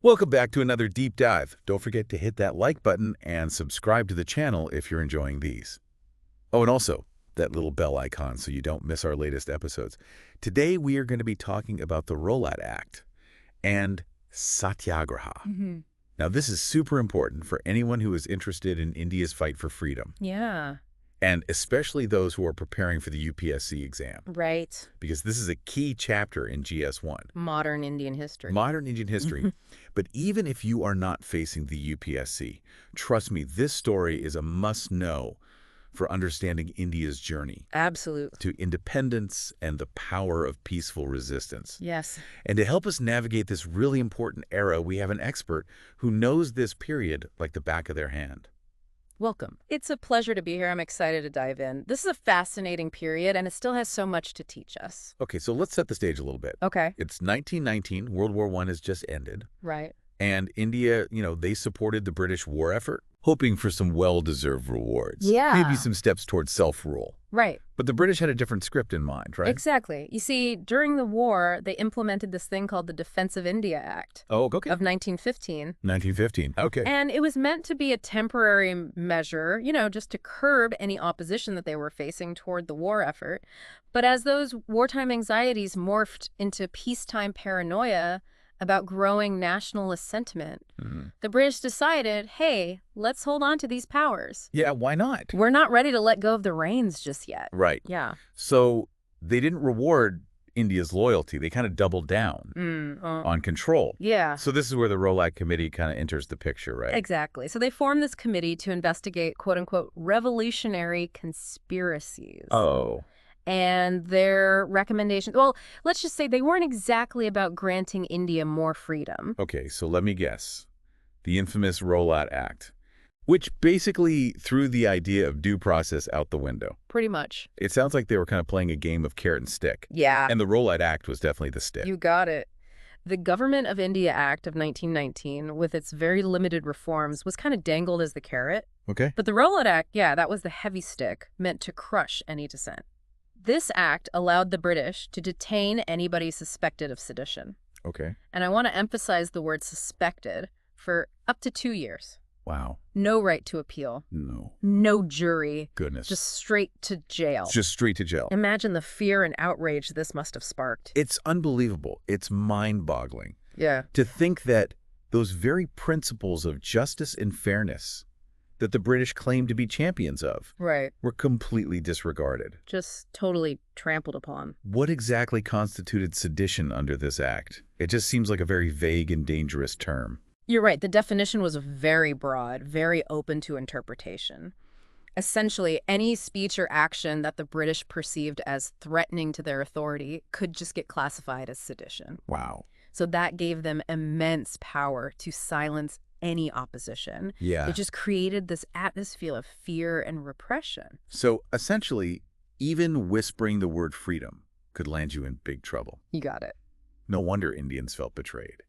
Welcome back to another deep dive. Don't forget to hit that like button and subscribe to the channel if you're enjoying these. Oh, and also that little bell icon so you don't miss our latest episodes. Today we are going to be talking about the Rowlatt Act and Satyagraha. Now this is super important for anyone who is interested in India's fight for freedom. Yeah. And especially those who are preparing for the UPSC exam. Right. Because this is a key chapter in GS1. Modern Indian history. Modern Indian history. But even if you are not facing the UPSC, trust me, this story is a must-know for understanding India's journey. Absolutely. To independence and the power of peaceful resistance. Yes. And to help us navigate this really important era, we have an expert who knows this period like the back of their hand. Welcome. It's a pleasure to be here. I'm excited to dive in. This is a fascinating period, and it still has so much to teach us. Okay, so let's set the stage a little bit. Okay. It's 1919. World War I has just ended. Right. And India, they supported the British war effort, hoping for some well-deserved rewards. Yeah. Maybe some steps towards self-rule. Right. But the British had a different script in mind, right? Exactly. You see, during the war, they implemented this thing called the Defense of India Act. Oh, okay. Of 1915. 1915. Okay. And it was meant to be a temporary measure, just to curb any opposition that they were facing toward the war effort. But as those wartime anxieties morphed into peacetime paranoia about growing nationalist sentiment, the British decided, hey, let's hold on to these powers. Yeah, why not? We're not ready to let go of the reins just yet. Right. Yeah. So they didn't reward India's loyalty. They kind of doubled down on control. Yeah. So this is where the Rowlatt Committee kind of enters the picture, right? Exactly. So they formed this committee to investigate, quote-unquote, revolutionary conspiracies. Oh. And their recommendations, well, let's just say they weren't exactly about granting India more freedom. Okay, so let me guess. The infamous Rowlatt Act, which basically threw the idea of due process out the window. Pretty much. It sounds like they were kind of playing a game of carrot and stick. Yeah. And the Rowlatt Act was definitely the stick. You got it. The Government of India Act of 1919, with its very limited reforms, was kind of dangled as the carrot. Okay. But the Rowlatt Act, yeah, that was the heavy stick, meant to crush any dissent. This act allowed the British to detain anybody suspected of sedition. Okay. And I want to emphasize the word suspected for up to 2 years. Wow. No right to appeal. No. No jury. Goodness. Just straight to jail. Just straight to jail. Imagine the fear and outrage this must have sparked. It's unbelievable. It's mind-boggling. Yeah. To think that those very principles of justice and fairness that the British claimed to be champions of Right. were completely disregarded. Just totally trampled upon. What exactly constituted sedition under this act? It just seems like a very vague and dangerous term. You're right. The definition was very broad, very open to interpretation. Essentially, any speech or action that the British perceived as threatening to their authority could just get classified as sedition. Wow. So that gave them immense power to silence any opposition. Yeah. It just created this atmosphere of fear and repression. So essentially, even whispering the word freedom could land you in big trouble. You got it. No wonder Indians felt betrayed.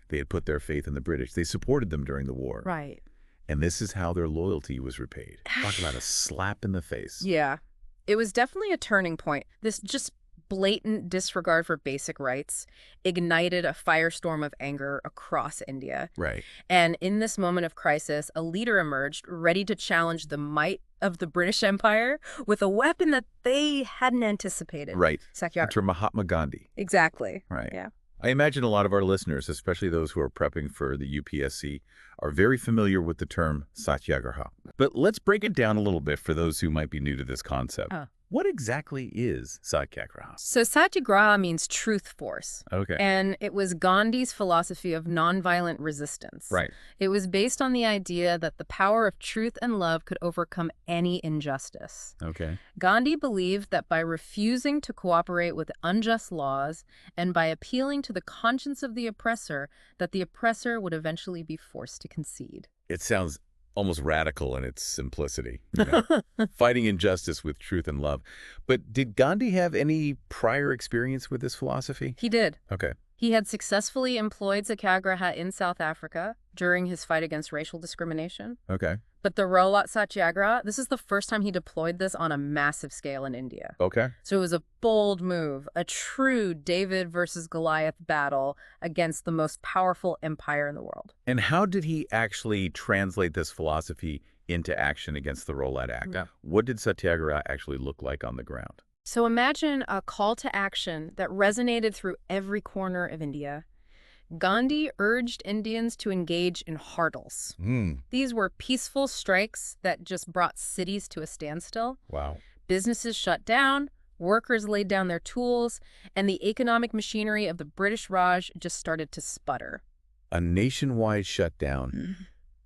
They had put their faith in the British. They supported them during the war. Right. And this is how their loyalty was repaid. Talk about a slap in the face. Yeah. It was definitely a turning point. This just blatant disregard for basic rights ignited a firestorm of anger across India. Right. And in this moment of crisis, a leader emerged ready to challenge the might of the British Empire with a weapon that they hadn't anticipated. Right. Satyagraha. Enter Mahatma Gandhi. Exactly. Right. Yeah. I imagine a lot of our listeners, especially those who are prepping for the UPSC, are very familiar with the term Satyagraha. But let's break it down a little bit for those who might be new to this concept. What exactly is Satyagraha? So Satyagraha means truth force. Okay. And it was Gandhi's philosophy of nonviolent resistance. Right. It was based on the idea that the power of truth and love could overcome any injustice. Okay. Gandhi believed that by refusing to cooperate with unjust laws and by appealing to the conscience of the oppressor, that the oppressor would eventually be forced to concede. It sounds almost radical in its simplicity. Fighting injustice with truth and love. But did Gandhi have any prior experience with this philosophy? He did. Okay. He had successfully employed Satyagraha in South Africa during his fight against racial discrimination. Okay. But the Rowlatt Satyagraha, this is the first time he deployed this on a massive scale in India. Okay. So it was a bold move, a true David versus Goliath battle against the most powerful empire in the world. And how did he actually translate this philosophy into action against the Rowlatt Act? Yeah. What did Satyagraha actually look like on the ground? So imagine a call to action that resonated through every corner of India. Gandhi urged Indians to engage in hardles. These were peaceful strikes that just brought cities to a standstill. Wow. Businesses shut down, workers laid down their tools, and the economic machinery of the British Raj just started to sputter. A nationwide shutdown.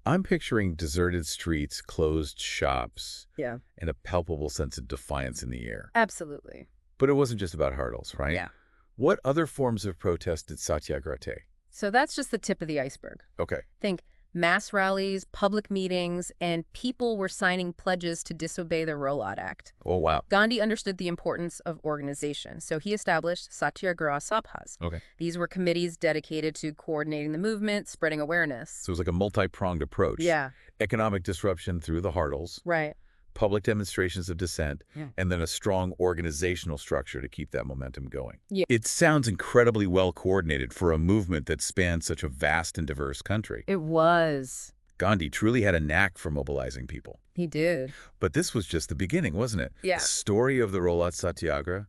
I'm picturing deserted streets, closed shops, Yeah. and a palpable sense of defiance in the air. Absolutely. But it wasn't just about hurdles, right? Yeah. What other forms of protest did Satyagraha take? So that's just the tip of the iceberg. Okay. Think mass rallies, public meetings, and people were signing pledges to disobey the Rowlatt Act. Oh, wow. Gandhi understood the importance of organization, so he established Satyagraha Sabhas. Okay. These were committees dedicated to coordinating the movement, spreading awareness. So it was like a multi-pronged approach. Yeah. Economic disruption through the hurdles, Right. public demonstrations of dissent, Yeah. and then a strong organizational structure to keep that momentum going. Yeah. It sounds incredibly well coordinated for a movement that spans such a vast and diverse country. It was. Gandhi truly had a knack for mobilizing people. He did. But this was just the beginning, wasn't it? Yeah. The story of the Rowlatt Satyagraha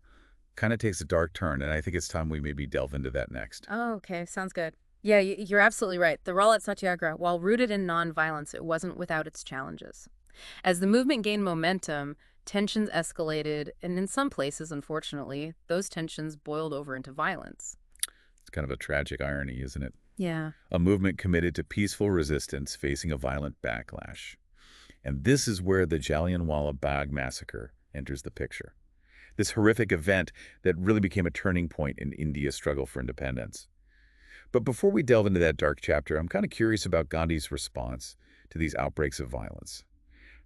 kind of takes a dark turn, and I think it's time we maybe delve into that next. Oh, okay. Sounds good. Yeah, you're absolutely right. The Rowlatt Satyagraha, while rooted in nonviolence, it wasn't without its challenges. As the movement gained momentum, tensions escalated, and in some places, unfortunately, those tensions boiled over into violence. It's kind of a tragic irony, isn't it? Yeah. A movement committed to peaceful resistance facing a violent backlash. And this is where the Jallianwala Bagh massacre enters the picture. This horrific event that really became a turning point in India's struggle for independence. But before we delve into that dark chapter, I'm kind of curious about Gandhi's response to these outbreaks of violence.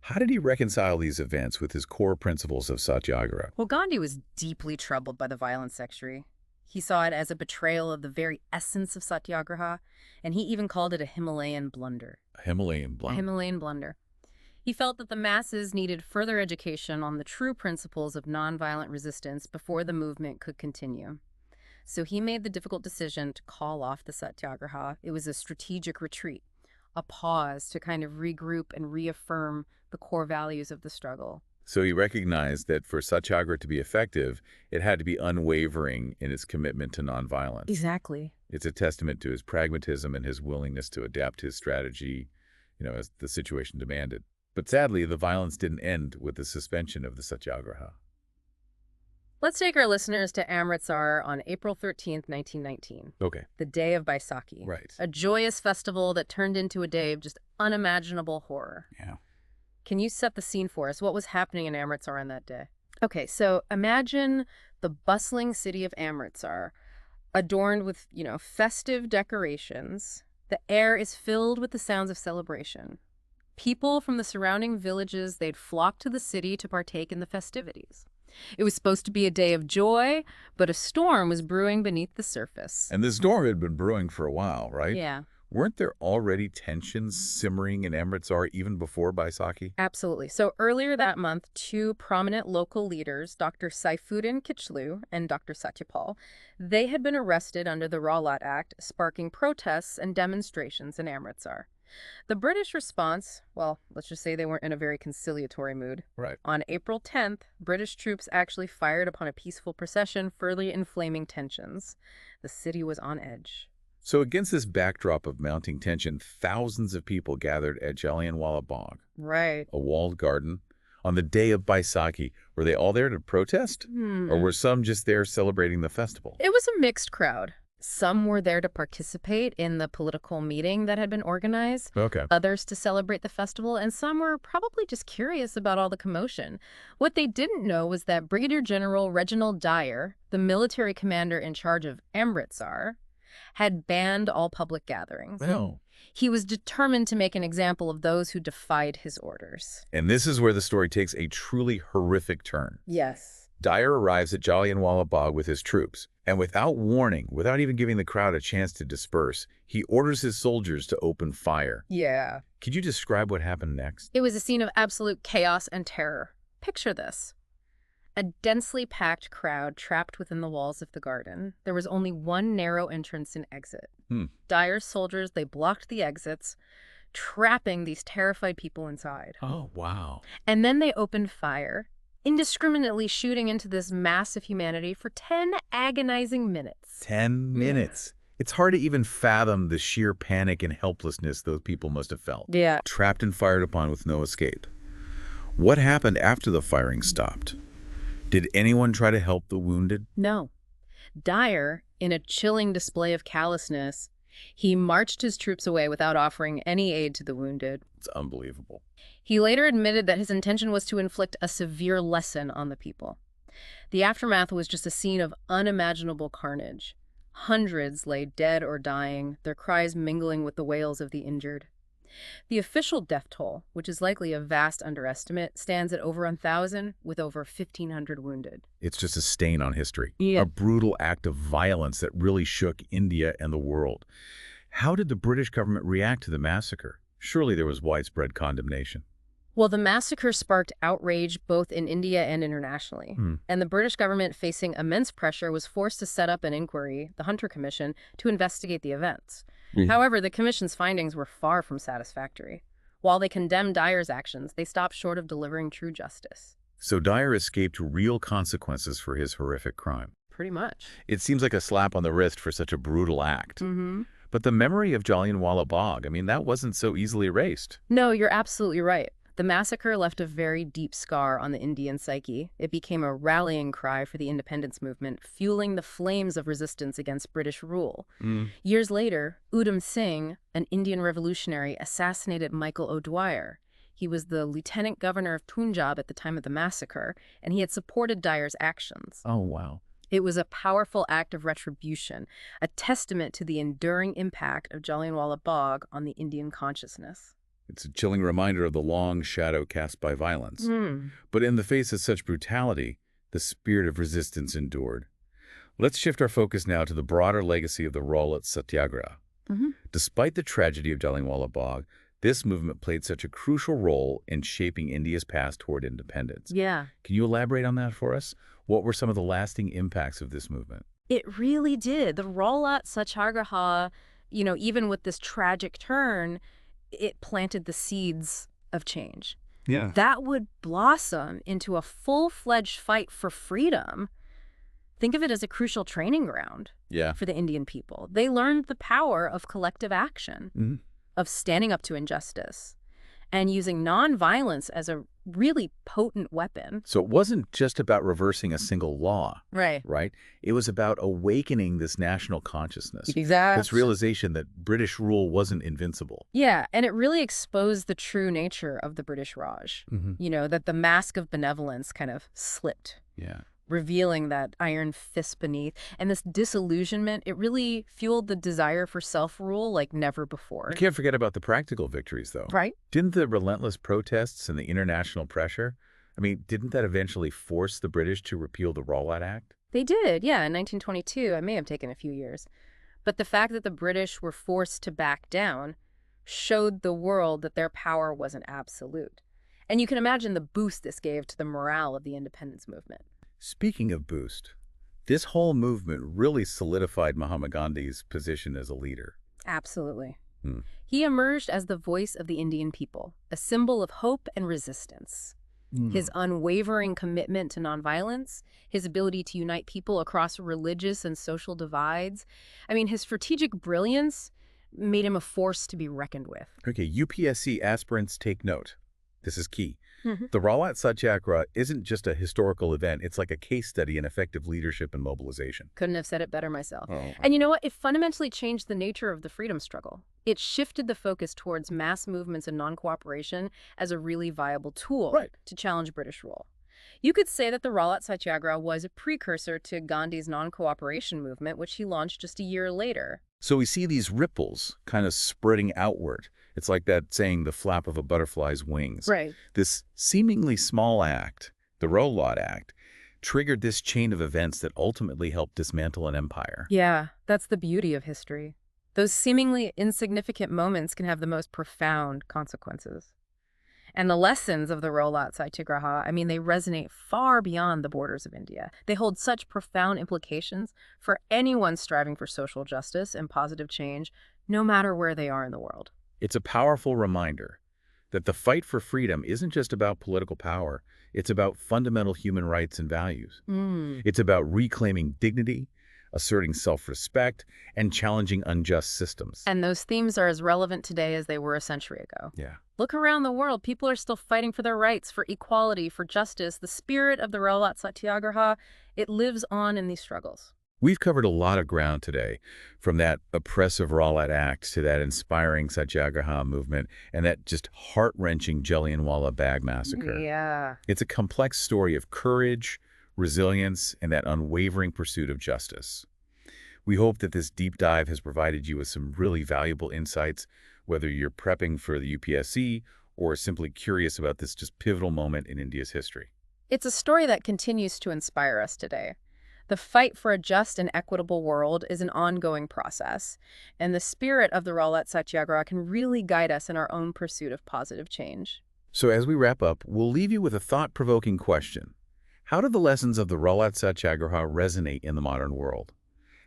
How did he reconcile these events with his core principles of Satyagraha? Well, Gandhi was deeply troubled by the violent sexury. He saw it as a betrayal of the very essence of Satyagraha, and he even called it a Himalayan blunder. A Himalayan A blunder. Himalayan blunder. He felt that the masses needed further education on the true principles of nonviolent resistance before the movement could continue. So he made the difficult decision to call off the Satyagraha. It was a strategic retreat, a pause to kind of regroup and reaffirm the core values of the struggle. So he recognized that for Satyagraha to be effective, it had to be unwavering in its commitment to nonviolence. Exactly. It's a testament to his pragmatism and his willingness to adapt his strategy, as the situation demanded. But sadly, the violence didn't end with the suspension of the Satyagraha. Let's take our listeners to Amritsar on April 13th, 1919. Okay. The day of Baisakhi. Right. A joyous festival that turned into a day of just unimaginable horror. Yeah. Can you set the scene for us? What was happening in Amritsar on that day? Okay, so imagine the bustling city of Amritsar, adorned with, festive decorations. The air is filled with the sounds of celebration. People from the surrounding villages, they'd flock to the city to partake in the festivities. It was supposed to be a day of joy, but a storm was brewing beneath the surface. And this storm had been brewing for a while, right? Yeah. Weren't there already tensions simmering in Amritsar even before Baisakhi? Absolutely. So earlier that month, two prominent local leaders, Dr. Saifuddin Kichlu and Dr. Satyapal, they had been arrested under the Rowlatt Act, sparking protests and demonstrations in Amritsar. The British response, well, let's just say they weren't in a very conciliatory mood. Right. On April 10th, British troops actually fired upon a peaceful procession, further inflaming tensions. The city was on edge. So against this backdrop of mounting tension, thousands of people gathered at Jallianwala Bagh, Right. a walled garden, on the day of Baisakhi. Were they all there to protest? Or were some just there celebrating the festival? It was a mixed crowd. Some were there to participate in the political meeting that had been organized, Okay. others to celebrate the festival, and some were probably just curious about all the commotion. What they didn't know was that Brigadier General Reginald Dyer, the military commander in charge of Amritsar, had banned all public gatherings. Well. He was determined to make an example of those who defied his orders. And this is where the story takes a truly horrific turn. Yes. Dyer arrives at Jallianwala Bagh with his troops, And without warning, without even giving the crowd a chance to disperse, he orders his soldiers to open fire. Yeah. Could you describe what happened next? It was a scene of absolute chaos and terror. Picture this. A densely packed crowd trapped within the walls of the garden. There was only one narrow entrance and exit. Dyer's soldiers, they blocked the exits, trapping these terrified people inside. Oh, wow. And then they opened fire, indiscriminately shooting into this mass of humanity for 10 agonizing minutes. 10 minutes. It's hard to even fathom the sheer panic and helplessness those people must have felt. Yeah. Trapped and fired upon with no escape. What happened after the firing stopped? Did anyone try to help the wounded? No. Dyer, in a chilling display of callousness, he marched his troops away without offering any aid to the wounded. It's unbelievable. He later admitted that his intention was to inflict a severe lesson on the people. The aftermath was just a scene of unimaginable carnage. Hundreds lay dead or dying, their cries mingling with the wails of the injured. The official death toll, which is likely a vast underestimate, stands at over 1,000 with over 1,500 wounded. It's just a stain on history. Yeah. A brutal act of violence that really shook India and the world. How did the British government react to the massacre? Surely there was widespread condemnation. Well, the massacre sparked outrage both in India and internationally. And the British government, facing immense pressure, was forced to set up an inquiry, the Hunter Commission, to investigate the events. However, the commission's findings were far from satisfactory. While they condemned Dyer's actions, they stopped short of delivering true justice. So Dyer escaped real consequences for his horrific crime. Pretty much. It seems like a slap on the wrist for such a brutal act. But the memory of Jallianwala Bagh, I mean, that wasn't so easily erased. No, you're absolutely right. The massacre left a very deep scar on the Indian psyche. It became a rallying cry for the independence movement, fueling the flames of resistance against British rule. Years later, Udham Singh, an Indian revolutionary, assassinated Michael O'Dwyer. He was the lieutenant governor of Punjab at the time of the massacre, and he had supported Dyer's actions. Oh, wow. It was a powerful act of retribution, a testament to the enduring impact of Jallianwala Bagh on the Indian consciousness. It's a chilling reminder of the long shadow cast by violence. But in the face of such brutality, the spirit of resistance endured. Let's shift our focus now to the broader legacy of the Rowlatt Satyagraha. Despite the tragedy of Jallianwala Bagh, this movement played such a crucial role in shaping India's path toward independence. Yeah. Can you elaborate on that for us? What were some of the lasting impacts of this movement? It really did. The Rowlatt Satyagraha, even with this tragic turn, it planted the seeds of change. Yeah. That would blossom into a full-fledged fight for freedom. Think of it as a crucial training ground for the Indian people. They learned the power of collective action, of standing up to injustice, and using nonviolence as a really potent weapon. So it wasn't just about reversing a single law, Right? It was about awakening this national consciousness. Exactly. This realization that British rule wasn't invincible. Yeah, and it really exposed the true nature of the British Raj. That the mask of benevolence kind of slipped. Yeah. Revealing that iron fist beneath. And this disillusionment, it really fueled the desire for self-rule like never before. You can't forget about the practical victories, though. Right? Didn't the relentless protests and the international pressure, didn't that eventually force the British to repeal the Rowlatt Act? They did, yeah, in 1922. It may have taken a few years. But the fact that the British were forced to back down showed the world that their power wasn't absolute. And you can imagine the boost this gave to the morale of the independence movement. Speaking of boost, this whole movement really solidified Mahatma Gandhi's position as a leader. Absolutely. He emerged as the voice of the Indian people, a symbol of hope and resistance. His unwavering commitment to nonviolence, his ability to unite people across religious and social divides. His strategic brilliance made him a force to be reckoned with. Okay, UPSC aspirants take note. This is key. The Rowlatt Satyagraha isn't just a historical event. It's like a case study in effective leadership and mobilization. Couldn't have said it better myself. Oh. And you know what? It fundamentally changed the nature of the freedom struggle. It shifted the focus towards mass movements and non-cooperation as a really viable tool to challenge British rule. You could say that the Rowlatt Satyagraha was a precursor to Gandhi's non-cooperation movement, which he launched just a year later. So we see these ripples kind of spreading outward. It's like that saying, the flap of a butterfly's wings. Right. This seemingly small act, the Rowlatt Act, triggered this chain of events that ultimately helped dismantle an empire. Yeah, that's the beauty of history. Those seemingly insignificant moments can have the most profound consequences. And the lessons of the Rowlatt Satyagraha, I mean, they resonate far beyond the borders of India. They hold such profound implications for anyone striving for social justice and positive change, no matter where they are in the world. It's a powerful reminder that the fight for freedom isn't just about political power, it's about fundamental human rights and values. Mm. It's about reclaiming dignity, asserting self-respect, and challenging unjust systems. And those themes are as relevant today as they were a century ago. Yeah. Look around the world. People are still fighting for their rights, for equality, for justice. The spirit of the Rowlatt Satyagraha, it lives on in these struggles. We've covered a lot of ground today, from that oppressive Rowlatt Act to that inspiring Satyagraha movement and that just heart-wrenching Jallianwala Bagh massacre. Yeah. It's a complex story of courage, resilience, and that unwavering pursuit of justice. We hope that this deep dive has provided you with some really valuable insights, whether you're prepping for the UPSC or simply curious about this just pivotal moment in India's history. It's a story that continues to inspire us today. The fight for a just and equitable world is an ongoing process, and the spirit of the Rowlatt Satyagraha can really guide us in our own pursuit of positive change. So as we wrap up, we'll leave you with a thought-provoking question. How do the lessons of the Rowlatt Satyagraha resonate in the modern world?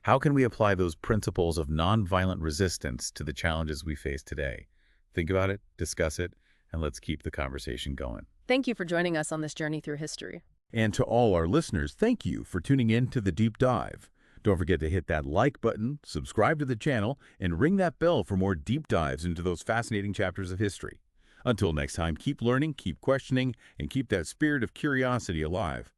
How can we apply those principles of nonviolent resistance to the challenges we face today? Think about it, discuss it, and let's keep the conversation going. Thank you for joining us on this journey through history. And to all our listeners, thank you for tuning in to The Deep Dive. Don't forget to hit that like button, subscribe to the channel, and ring that bell for more deep dives into those fascinating chapters of history. Until next time, keep learning, keep questioning, and keep that spirit of curiosity alive.